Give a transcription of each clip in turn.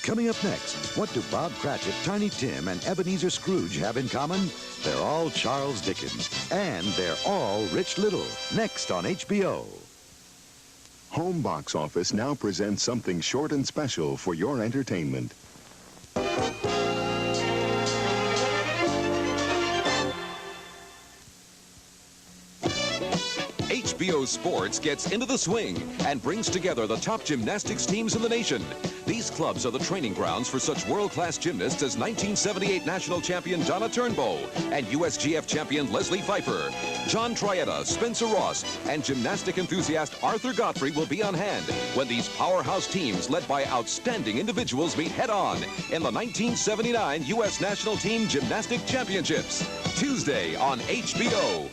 Coming up next, what do Bob Cratchit, Tiny Tim, and Ebenezer Scrooge have in common? They're all Charles Dickens, and they're all Rich Little. Next on HBO. Home Box Office now presents something short and special for your entertainment. HBO Sports gets into the swing and brings together the top gymnastics teams in the nation. These clubs are the training grounds for such world-class gymnasts as 1978 national champion Donna Turnbow and USGF champion Leslie Pfeiffer. John Trietta, Spencer Ross, and gymnastic enthusiast Arthur Godfrey will be on hand when these powerhouse teams led by outstanding individuals meet head-on in the 1979 U.S. National Team Gymnastic Championships. Tuesday on HBO.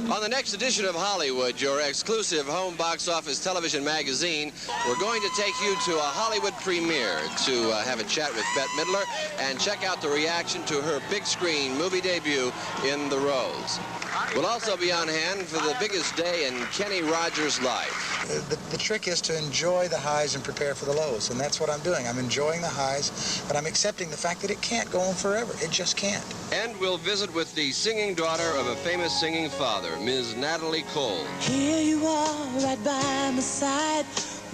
On the next edition of Hollywood, your exclusive home box office television magazine, we're going to take you to a Hollywood premiere to have a chat with Bette Midler and check out the reaction to her big screen movie debut in The Rose. We'll also be on hand for the biggest day in Kenny Rogers' life. The trick is to enjoy the highs and prepare for the lows, and that's what I'm doing. I'm enjoying the highs, but I'm accepting the fact that it can't go on forever. It just can't. And we'll visit with the singing daughter of a famous singing father, Ms. Natalie Cole. Here you are, right by my side.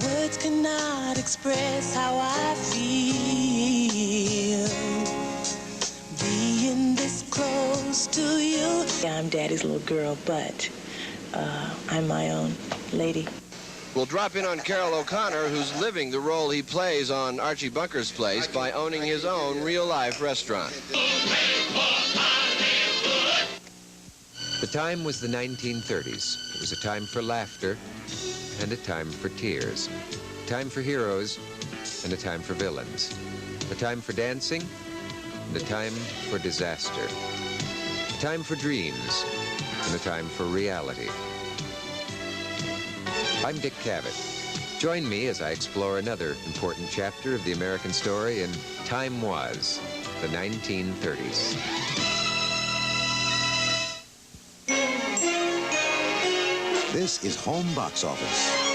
Words cannot express how I feel. Being this close to you. I'm Daddy's little girl, but I'm my own lady. We'll drop in on Carroll O'Connor, who's living the role he plays on Archie Bunker's Place by owning his own real-life restaurant. The time was the 1930s. It was a time for laughter and a time for tears. A time for heroes and a time for villains. A time for dancing and a time for disaster. A time for dreams and a time for reality. I'm Dick Cavett. Join me as I explore another important chapter of the American story in Time Was, the 1930s. This is Home Box Office.